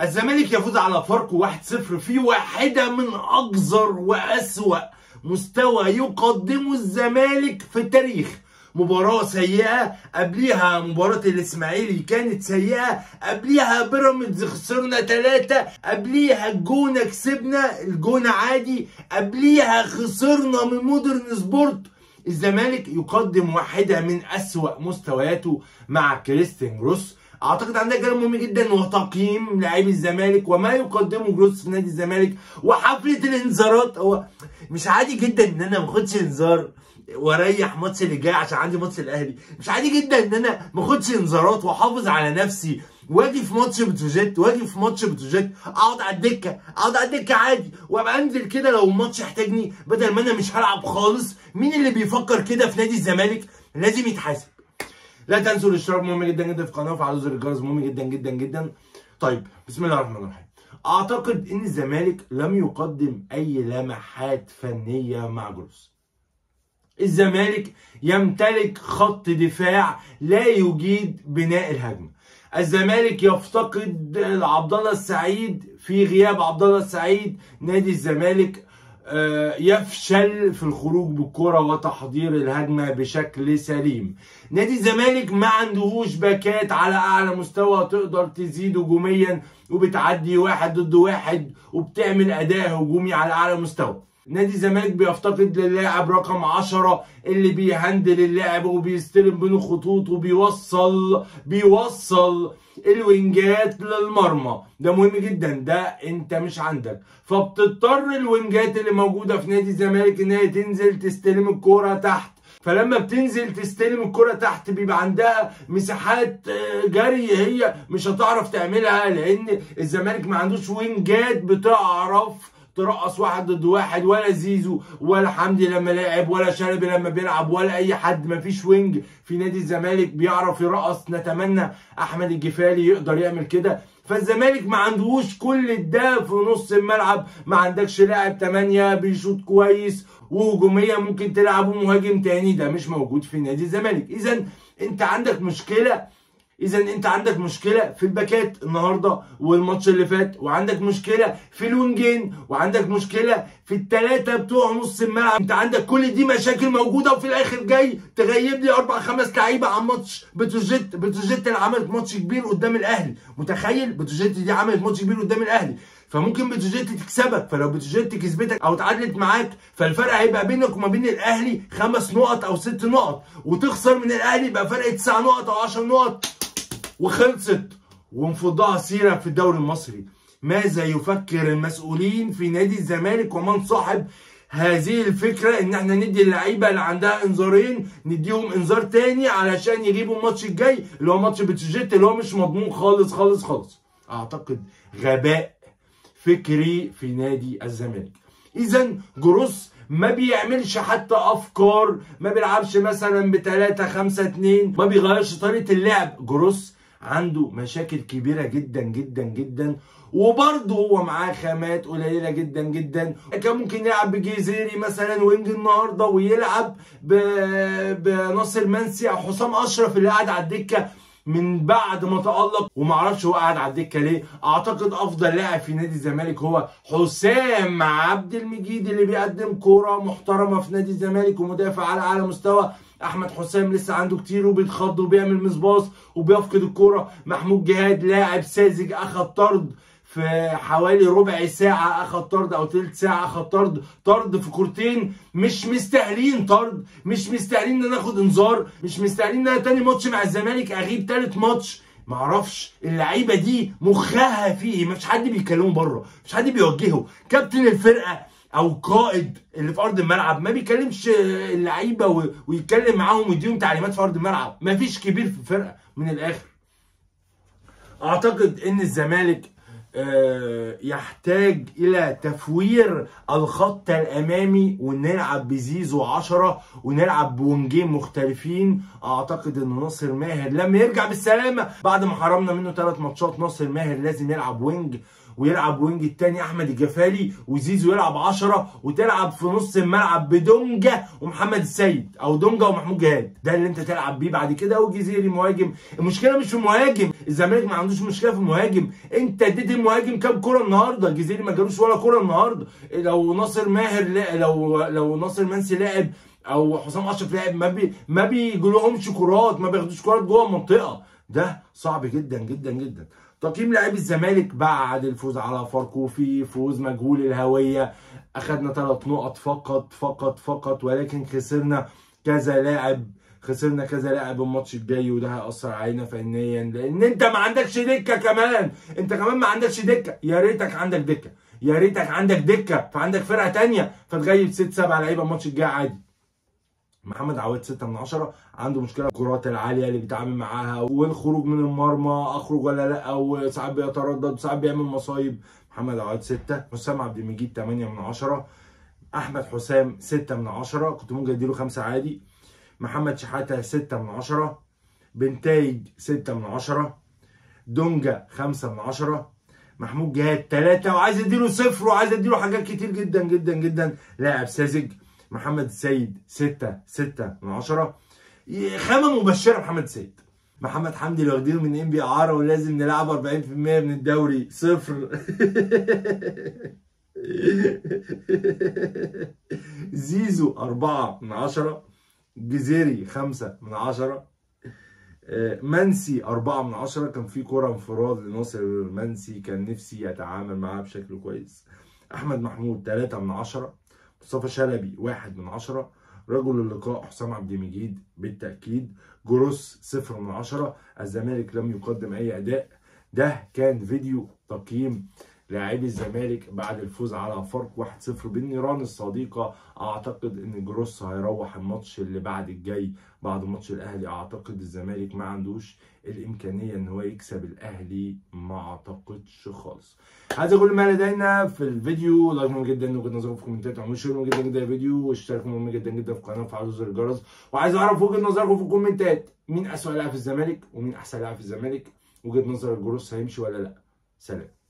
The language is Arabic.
الزمالك يفوز على فاركو 1-0 في واحدة من أقذر وأسوأ مستوى يقدمه الزمالك في التاريخ. مباراة سيئة، قبليها مباراة الإسماعيلي كانت سيئة، قبليها بيراميدز خسرنا 3، قبليها الجونة كسبنا، الجونة عادي، قبليها خسرنا من مودرن سبورت. الزمالك يقدم واحدة من أسوأ مستوياته مع كريستيان جروس. اعتقد عندنا كلام مهم جدا وهو تقييم لاعبي الزمالك وما يقدمه جروس في نادي الزمالك وحفله الانذارات. هو مش عادي جدا ان انا ما اخدش انذار واريح ماتش اللي جاي عشان عندي ماتش الاهلي؟ مش عادي جدا ان انا ما اخدش انذارات واحافظ على نفسي واجي في ماتش بتروجيت اقعد على الدكه عادي وابقى انزل كده لو الماتش يحتاجني بدل ما انا مش هلعب خالص؟ مين اللي بيفكر كده في نادي الزمالك؟ لازم يتحاسب. لا تنسوا الاشتراك، مهم جدا جدا في القناه، وفعلوا زر الجرس مهم جدا جدا جدا. طيب بسم الله الرحمن الرحيم. اعتقد ان الزمالك لم يقدم اي لمحات فنيه مع جروس. الزمالك يمتلك خط دفاع لا يجيد بناء الهجمه. الزمالك يفتقد عبد الله السعيد، في غياب عبد الله السعيد نادي الزمالك يفشل في الخروج بالكرة وتحضير الهجمة بشكل سليم. نادي الزمالك ما عندهوش باكات على اعلى مستوى تقدر تزيد هجوميا وبتعدي 1 ضد 1 وبتعمل اداء هجومي على اعلى مستوى. نادي الزمالك بيفتقد للاعب رقم 10 اللي بيهندل اللعب وبيستلم بين الخطوط وبيوصل الوينجات للمرمى. ده مهم جدا، ده انت مش عندك، فبتضطر الوينجات اللي موجوده في نادي الزمالك ان هي تنزل تستلم الكوره تحت. فلما بتنزل تستلم الكرة تحت بيبقى عندها مساحات جري هي مش هتعرف تعملها، لان الزمالك ما عندوش وينجات بتعرف ترقص 1 ضد 1، ولا زيزو ولا حمدي لما لعب ولا شلبي لما بيلعب ولا اي حد. مفيش وينج في نادي الزمالك بيعرف يرقص. نتمنى احمد الجفالي يقدر يعمل كده. فالزمالك ما عندهوش كل ده في نص الملعب. ما عندكش لاعب 8 بيشوط كويس وهجوميا ممكن تلعبه مهاجم تاني، ده مش موجود في نادي الزمالك. اذا انت عندك مشكله في الباكات النهارده والماتش اللي فات، وعندك مشكله في الوينجين، وعندك مشكله في الثلاثه بتوع نص الملعب. انت عندك كل دي مشاكل موجوده، وفي الاخر جاي تغيب لي 4-5 لعيبه عن ماتش بتروجيت اللي عملت ماتش كبير قدام الاهلي. متخيل؟ بتروجيت دي عملت ماتش كبير قدام الاهلي، فممكن بتروجيت تكسبك. فلو بتروجيت كسبتك او اتعادلت معاك فالفرق هيبقى بينك وما بين الاهلي 5 نقط او 6 نقط، وتخسر من الاهلي يبقى فرق 9 نقط او 10 نقط وخلصت وانفضها سيره في الدوري المصري. ماذا يفكر المسؤولين في نادي الزمالك ومن صاحب هذه الفكره ان احنا ندي اللعيبه اللي عندها انذارين نديهم انذار تاني علشان يجيبوا الماتش الجاي اللي هو ماتش بتروجيت اللي هو مش مضمون خالص خالص خالص؟ اعتقد غباء فكري في نادي الزمالك. اذا جروس ما بيعملش حتى افكار، ما بيلعبش مثلا ب3-5-2، ما بيغيرش طريقه اللعب. جروس عنده مشاكل كبيره جدا جدا جدا، وبرضه هو معاه خامات قليله جدا جدا. كان ممكن يلعب بجيزيري مثلا وينج النهارده ويلعب بناصر منسي او حسام اشرف اللي قاعد على الدكه من بعد ما تألق، ومعرفش هو قاعد على الدكه ليه. اعتقد افضل لاعب في نادي الزمالك هو حسام عبد المجيد اللي بيقدم كوره محترمه في نادي الزمالك ومدافع على اعلى مستوى. احمد حسام لسه عنده كتير وبيتخض وبيعمل مصباص وبيفقد الكوره. محمود جهاد لاعب ساذج، اخذ طرد في حوالي ربع ساعة، اخد طرد او تلت ساعة، اخد طرد في كورتين مش مستاهلين طرد، مش مستاهلين ان ناخد انذار، مش مستاهلين ان انا تاني ماتش مع الزمالك اغيب تالت ماتش. معرفش اللعيبة دي مخها فيه، مفيش حد بيكلمه بره، مفيش حد بيوجهه. كابتن الفرقة او قائد اللي في ارض الملعب ما بيكلمش اللعيبة ويتكلم معاهم ويديهم تعليمات في ارض الملعب. مفيش كبير في الفرقة من الاخر. اعتقد ان الزمالك يحتاج الى تفوير الخط الامامي ونلعب بزيزو 10 ونلعب بونجين مختلفين. اعتقد ان ناصر ماهر لما يرجع بالسلامه بعد ما حرمنا منه 3 ماتشات، ناصر ماهر لازم يلعب وينج، ويلعب وينج التاني احمد الجفالي، وزيزو يلعب 10، وتلعب في نص الملعب بدونجا ومحمد السيد او دونجا ومحمود جهاد. ده اللي انت تلعب بيه بعد كده. وجزيري مهاجم. المشكله مش في المهاجم، الزمالك ما عندوش مشكله في المهاجم. انت اديت المهاجم كام كرة النهارده؟ الجزيري ما جالوش ولا كرة النهارده. لو ناصر ماهر لو ناصر منسي لاعب او حسام اشرف لاعب ما بيجيلهمش كرات، ما بياخدوش كرات جوه المنطقه. ده صعب جدا جدا جدا. تقييم لاعبي الزمالك بعد الفوز على فاركو في فوز مجهول الهويه. اخذنا 3 نقط فقط فقط فقط، ولكن خسرنا كذا لاعب الماتش الجاي، وده هيأثر علينا فنيا لان انت ما عندكش دكه كمان. انت كمان ما عندكش دكه. يا ريتك عندك دكه فعندك فرقه ثانيه فتغيب 6 7 لعيبه الماتش الجاي عادي. محمد عواد 6 من 10، عنده مشكله الكرات العاليه اللي بيتعامل معاها والخروج من المرمى، اخرج ولا لا، وساعات بيتردد وساعات بيعمل مصايب. محمد عواد 6. حسام عبد المجيد 8 من 10. احمد حسام 6 من 10، كنت ممكن اديله 5 عادي. محمد شحاته 6 من 10. بنتايج 6 من 10. دونجا 5 من 10. محمود جهاد 3، وعايز اديله 0 وعايز اديله حاجات كتير جدا جدا جدا. لاعب ساذج. محمد السيد 6 من 10. خامه مبشره محمد السيد. محمد حمدي اللي واخدينه من انبي اعاره ولازم نلعب 40% من الدوري 0. زيزو 4 من 10. جزيري 5 من 10. منسي 4 من 10. كان في كرة انفراد لناصر منسي كان نفسي يتعامل معاها بشكل كويس. احمد محمود 3 من 10. مصطفى شلبي 1 من 10. رجل اللقاء حسام عبد المجيد بالتأكيد. جروس 0 من 10. الزمالك لم يقدم أي أداء. ده كان فيديو تقييم لاعبي الزمالك بعد الفوز على فاركو 1-0 بالنيران الصديقة. أعتقد إن جروس هيروح الماتش اللي بعد الجاي بعد ماتش الأهلي. أعتقد الزمالك ما عندوش الإمكانية إن هو يكسب الأهلي، ما أعتقدش خالص. عايز أقول ما لدينا في الفيديو. لايك مهم جدا، وجهة نظركم في الكومنتات، اعملوا شير مهم جدا جدا الفيديو، واشتركوا مهم جدا جدا في القناة وفعلوا زر الجرس. وعايز أعرف وجهة نظركم في الكومنتات، مين أسوأ لاعب في الزمالك ومين أحسن لاعب في الزمالك؟ وجهة نظر الجروس هيمشي ولا لأ؟ سلام.